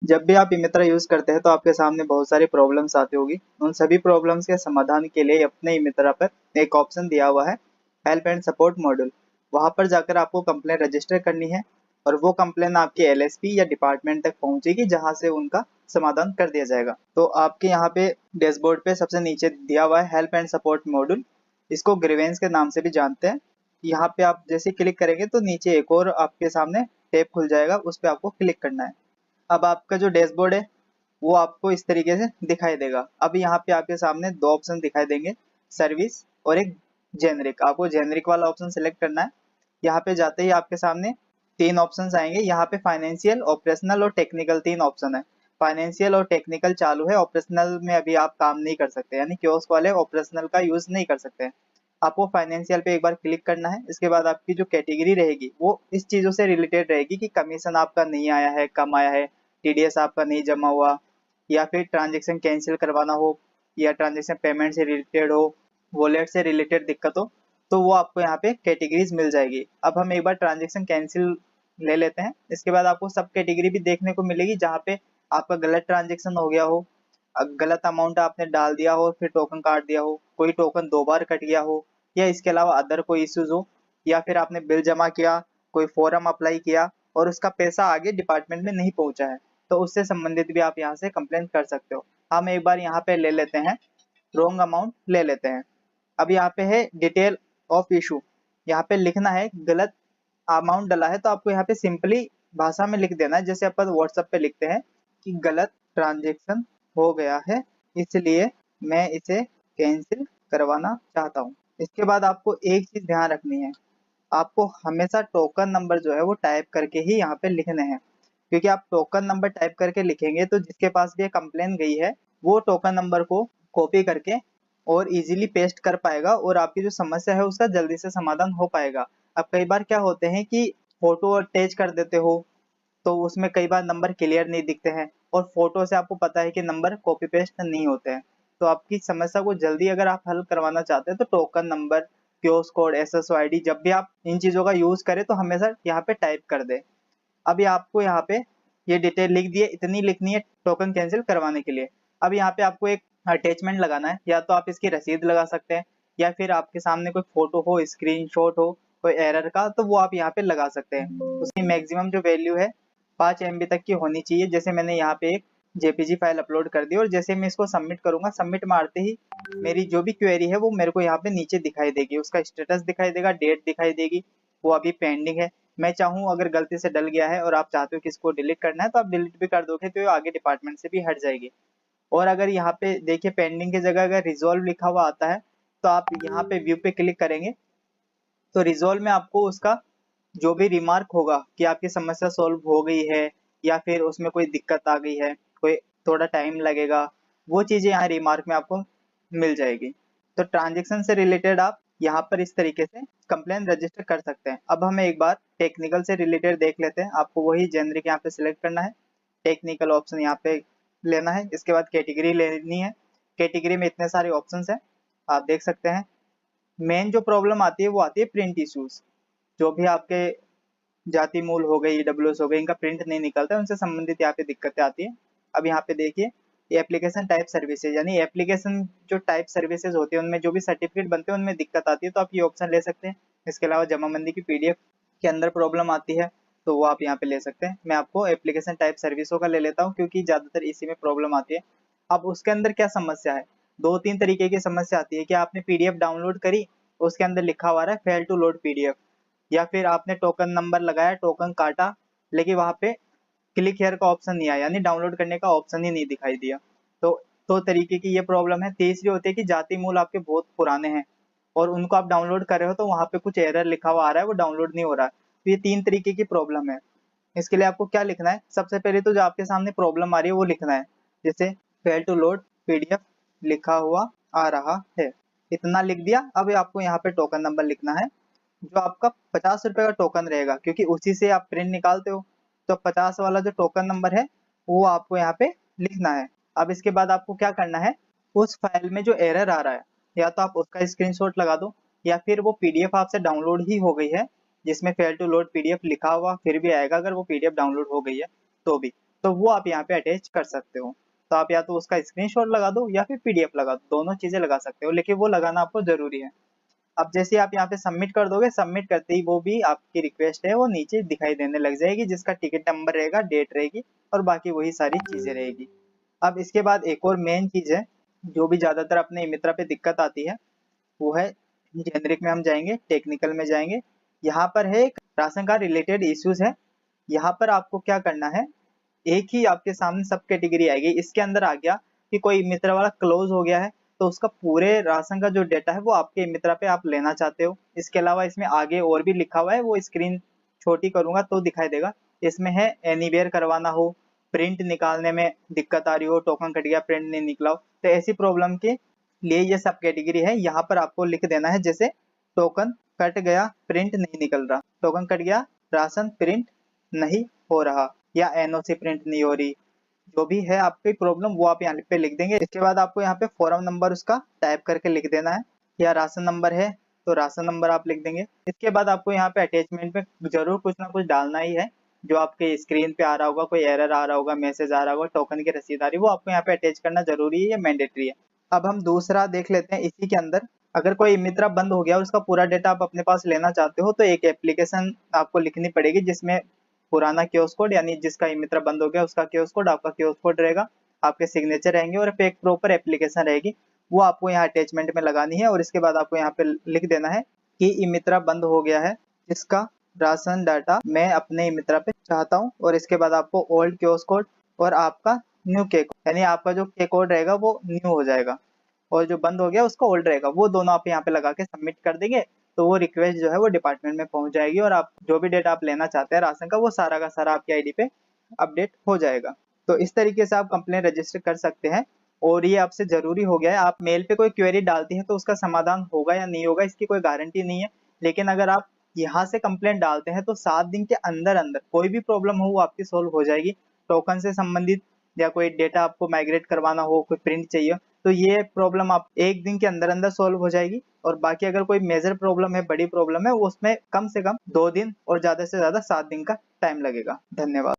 जब भी आप इमित्रा यूज करते हैं तो आपके सामने बहुत सारी प्रॉब्लम्स आती होगी। उन सभी प्रॉब्लम्स के समाधान के लिए अपने इमित्रा पर एक ऑप्शन दिया हुआ है, हेल्प एंड सपोर्ट मॉड्यूल। वहां पर जाकर आपको कंप्लेन रजिस्टर करनी है और वो कंप्लेन आपके एलएसपी या डिपार्टमेंट तक पहुंचेगी, जहां से उनका समाधान कर दिया जाएगा। तो आपके यहाँ पे डैशबोर्ड पे सबसे नीचे दिया हुआ है हेल्प एंड सपोर्ट मॉड्यूल। इसको ग्रीवेंस के नाम से भी जानते हैं। यहाँ पे आप जैसे क्लिक करेंगे तो नीचे एक और आपके सामने टैब खुल जाएगा, उस पर आपको क्लिक करना है। अब आपका जो डैशबोर्ड है वो आपको इस तरीके से दिखाई देगा। अब यहाँ पे आपके सामने दो ऑप्शन दिखाई देंगे, सर्विस और एक जेनरिक। आपको जेनरिक वाला ऑप्शन सेलेक्ट करना है। यहाँ पे जाते ही आपके सामने तीन ऑप्शंस आएंगे। यहाँ पे फाइनेंशियल, ऑपरेशनल और टेक्निकल तीन ऑप्शन है। फाइनेंशियल और टेक्निकल चालू है, ऑपरेशनल में अभी आप काम नहीं कर सकते, यानी कियोस्क वाले ऑपरेशनल का यूज नहीं कर सकते। आपको फाइनेंशियल पे एक बार क्लिक करना है। इसके बाद आपकी जो कैटेगरी रहेगी वो इस चीजों से रिलेटेड रहेगी कि कमीशन आपका नहीं आया है, कम आया है, टीडीएस आपका नहीं जमा हुआ, या फिर ट्रांजेक्शन कैंसिल करवाना हो, या ट्रांजेक्शन पेमेंट से रिलेटेड हो, वॉलेट से रिलेटेड दिक्कत हो, तो वो आपको यहाँ पे कैटेगरीज मिल जाएगी। अब हम एक बार ट्रांजेक्शन कैंसिल ले लेते हैं। इसके बाद आपको सब कैटेगरी भी देखने को मिलेगी जहाँ पे आपका गलत ट्रांजेक्शन हो गया हो, गलत अमाउंट आपने डाल दिया हो, फिर टोकन काट दिया हो, कोई टोकन दो बार कट गया हो, या इसके अलावा अदर कोई इश्यूज हो, या फिर आपने बिल जमा किया, कोई फॉर्म अप्लाई किया और उसका पैसा आगे डिपार्टमेंट में नहीं पहुंचा है, तो उससे संबंधित भी आप यहाँ से कंप्लेन कर सकते हो। हम एक बार यहाँ पे ले लेते हैं, रॉन्ग अमाउंट ले लेते हैं। अब यहाँ पे है डिटेल ऑफ इशू। यहाँ पे लिखना है गलत अमाउंट डला है तो आपको यहाँ पे सिंपली भाषा में लिख देना है, जैसे अपन व्हाट्सएप पे लिखते हैं कि गलत ट्रांजेक्शन हो गया है, इसलिए मैं इसे कैंसिल करवाना चाहता हूँ। इसके बाद आपको एक चीज ध्यान रखनी है, आपको हमेशा टोकन नंबर जो है वो टाइप करके ही यहाँ पे लिखने हैं, क्योंकि आप टोकन नंबर टाइप करके लिखेंगे तो जिसके पास भी ये कंप्लेन गई है वो टोकन नंबर को कॉपी करके और इजीली पेस्ट कर पाएगा और आपकी जो समस्या है उसका जल्दी से समाधान हो पाएगा। अब कई बार क्या होते हैं कि फोटो अटैच कर देते हो तो उसमें कई बार नंबर क्लियर नहीं दिखते हैं, और फोटो से आपको पता है कि नंबर कॉपी पेस्ट नहीं होते हैं। तो आपकी समस्या को जल्दी अगर आप हल करवाना चाहते हैं तो token number, QR code, SSO ID जब भी आप इन चीजों का यूज करें तो हमेशा यहाँ पे टाइप कर दे। अभी आपको यहाँ पे ये डिटेल लिख दिए, इतनी लिखनी है टोकन कैंसिल करवाने के लिए। अब यहाँ पे आपको एक अटैचमेंट लगाना है, या तो आप इसकी रसीद लगा सकते हैं, या फिर आपके सामने कोई फोटो हो, स्क्रीनशॉट हो कोई एरर का, तो वो आप यहाँ पे लगा सकते हैं। उसकी मैक्सिमम जो वैल्यू है 5 MB तक की होनी चाहिए। जैसे मैंने यहाँ पे एक जेपीजी फाइल अपलोड कर दी और जैसे मैं इसको सबमिट करूंगा, सबमिट मारते ही मेरी जो भी क्वेरी है वो मेरे को यहाँ पे नीचे दिखाई देगी, उसका स्टेटस दिखाई देगा, डेट दिखाई देगी, वो अभी पेंडिंग है। मैं चाहूँ अगर गलती से डल गया है और आप चाहते हो कि इसको डिलीट करना है तो आप डिलीट भी कर दोगे, तो ये आगे डिपार्टमेंट से भी हट जाएगी। और अगर यहाँ पे देखिए पेंडिंग की जगह अगर रिजॉल्व लिखा हुआ आता है तो आप यहाँ पे व्यू पे क्लिक करेंगे तो रिजॉल्व में आपको उसका जो भी रिमार्क होगा कि आपकी समस्या सॉल्व हो गई है या फिर उसमें कोई दिक्कत आ गई है, कोई थोड़ा टाइम लगेगा, वो चीजें यहाँ रिमार्क में आपको मिल जाएगी। तो ट्रांजेक्शन से रिलेटेड आप यहाँ पर इस तरीके से कंप्लेन रजिस्टर कर सकते हैं। अब हमें एक बार टेक्निकल से रिलेटेड देख लेते हैं। आपको वही जेनरिक यहाँ पे सिलेक्ट करना है, टेक्निकल ऑप्शन यहाँ पे लेना है, इसके बाद कैटेगरी लेनी है। कैटेगरी में इतने सारे ऑप्शन है, आप देख सकते हैं। मेन जो प्रॉब्लम आती है वो आती है प्रिंट इश्यूज। जो भी आपके जाति मूल हो गई, ईडब्ल्यूएस हो गई, इनका प्रिंट नहीं निकलता है, उनसे संबंधित यहाँ पे दिक्कतें आती है। अब यहाँ पे देखिए ये एप्लीकेशन टाइप सर्विसेज, यानी एप्लीकेशन जो टाइप सर्विसेज होती है उनमें जो भी सर्टिफिकेट बनते हैं उनमें दिक्कत आती है, तो आप ये ऑप्शन ले सकते हैं। इसके अलावा जमाबंदी की पीडीएफ के अंदर प्रॉब्लम आती है तो वो आप यहाँ पे ले सकते हैं। मैं आपको एप्लीकेशन टाइप सर्विसों का ले लेता हूँ क्योंकि ज्यादातर इसी में प्रॉब्लम आती है। अब उसके अंदर क्या समस्या है, दो तीन तरीके की समस्या आती है कि आपने पीडीएफ डाउनलोड करी, उसके अंदर लिखा हुआ है फेल टू लोड पीडीएफ, या फिर आपने टोकन नंबर लगाया, टोकन काटा, लेकिन वहां पे क्लिक हियर का ऑप्शन नहीं आया, यानी डाउनलोड करने का ऑप्शन ही नहीं दिखाई दिया। तो तरीके की ये प्रॉब्लम है। तीसरी होती है कि जाति मूल आपके बहुत पुराने हैं और उनको आप डाउनलोड कर रहे हो तो वहां पे कुछ एरर लिखा हुआ आ रहा है, वो डाउनलोड नहीं हो रहा है। तो ये तीन तरीके की प्रॉब्लम है। इसके लिए आपको क्या लिखना है, सबसे पहले तो जो आपके सामने प्रॉब्लम आ रही है वो लिखना है, जैसे फेल टू लोड पीडीएफ लिखा हुआ आ रहा है, इतना लिख दिया। अब आपको यहाँ पे टोकन नंबर लिखना है, जो आपका 50 रुपए का टोकन रहेगा क्योंकि उसी से आप प्रिंट निकालते हो, तो 50 वाला जो टोकन नंबर है वो आपको यहाँ पे लिखना है। अब इसके बाद आपको क्या करना है, उस फाइल में जो एरर आ रहा है या तो आप उसका स्क्रीनशॉट लगा दो, या फिर वो पीडीएफ आपसे डाउनलोड ही हो गई है जिसमें फेल टू लोड पीडीएफ लिखा हुआ फिर भी आएगा अगर वो पीडीएफ डाउनलोड हो गई है तो भी। तो वो आप यहाँ पे अटैच कर सकते हो। तो आप या तो उसका स्क्रीनशॉट लगा दो या फिर पीडीएफ लगा दो, दोनों चीजें लगा सकते हो, लेकिन वो लगाना आपको जरूरी है। अब जैसे आप यहाँ पे सबमिट कर दोगे, सबमिट करते ही वो भी आपकी रिक्वेस्ट है वो नीचे दिखाई देने लग जाएगी, जिसका टिकट नंबर रहेगा, डेट रहेगी और बाकी वही सारी चीजें रहेगी। अब इसके बाद एक और मेन चीज है जो भी ज्यादातर अपने मित्रा पे दिक्कत आती है, वो है जेनरिक में हम जाएंगे, टेक्निकल में जाएंगे। यहाँ पर है एक राशन कार्ड रिलेटेड इश्यूज है। यहाँ पर आपको क्या करना है, एक ही आपके सामने सब कैटेगरी आएगी। इसके अंदर आ गया कि कोई मित्रा वाला क्लोज हो गया है, तो उसका पूरे राशन का जो डेटा है वो आपके मित्रा पे आप लेना चाहते हो। इसके अलावा इसमें आगे और भी लिखा हुआ है, वो स्क्रीन छोटी करूंगा तो दिखाई देगा। इसमें है एनीवेयर करवाना हो, प्रिंट निकालने में दिक्कत आ रही हो, टोकन कट गया प्रिंट नहीं निकला हो, तो ऐसी प्रॉब्लम के लिए ये सब कैटेगरी है। यहाँ पर आपको लिख देना है, जैसे टोकन कट गया प्रिंट नहीं निकल रहा, टोकन कट गया राशन प्रिंट नहीं हो रहा, या एनओसी प्रिंट नहीं हो रही, जो भी है आपकी प्रॉब्लम वो आप यहाँ पे लिख देंगे। इसके बाद आपको यहाँ पे फॉर्म नंबर उसका टाइप करके लिख देना है, या राशन नंबर है तो राशन नंबर आप लिख देंगे। इसके बाद आपको यहाँ पे अटैचमेंट में जरूर कुछ ना कुछ डालना ही है, जो आपके स्क्रीन पे आ रहा होगा, कोई एरर आ रहा होगा, मैसेज आ रहा होगा, टोकन की रसीद आ रही है, वो आपको यहाँ पे अटैच करना जरूरी है, या मैंडेटरी है। अब हम दूसरा देख लेते हैं इसी के अंदर। अगर कोई मित्रा बंद हो गया और उसका पूरा डेटा आप अपने पास लेना चाहते हो, तो एक एप्लीकेशन आपको लिखनी पड़ेगी, जिसमें पुराना क्योस कोड, यानी जिसका ई मित्रा बंद हो गया उसका क्योस कोड, आपका क्योस कोड रहेगा, आपके सिग्नेचर रहेंगे और एक प्रॉपर एप्लीकेशन रहेगी, वो आपको यहाँ अटैचमेंट में लगानी है। और इसके बाद आपको यहाँ पे लिख देना है कि ई मित्रा बंद हो गया है, इसका राशन डाटा मैं अपने ई मित्रा पे चाहता हूँ। और इसके बाद आपको ओल्ड क्योस कोड और आपका न्यू के कोड, यानी आपका जो के कोड रहेगा वो न्यू हो जाएगा, और जो बंद हो गया उसका ओल्ड रहेगा, वो दोनों आप यहाँ पे लगा के सबमिट कर देंगे। तो वो रिक्वेस्ट जो है वो डिपार्टमेंट में पहुंच जाएगी, और आप जो भी डेटा आप लेना चाहते हैं राशन का, वो सारा का सारा आपकी आईडी पे अपडेट हो जाएगा। तो इस तरीके से आप कंप्लेन रजिस्टर कर सकते हैं। और ये आपसे जरूरी हो गया है, आप मेल पे कोई क्वेरी डालती हैं तो उसका समाधान होगा या नहीं होगा इसकी कोई गारंटी नहीं है, लेकिन अगर आप यहाँ से कंप्लेंट डालते हैं तो 7 दिन के अंदर अंदर कोई भी प्रॉब्लम हो वो आपकी सोल्व हो जाएगी। टोकन से संबंधित या कोई डेटा आपको माइग्रेट करवाना हो, कोई प्रिंट चाहिए, तो ये प्रॉब्लम आप 1 दिन के अंदर अंदर सोल्व हो जाएगी। और बाकी अगर कोई मेजर प्रॉब्लम है, बड़ी प्रॉब्लम है, वो उसमें कम से कम 2 दिन और ज्यादा से ज्यादा 7 दिन का टाइम लगेगा। धन्यवाद।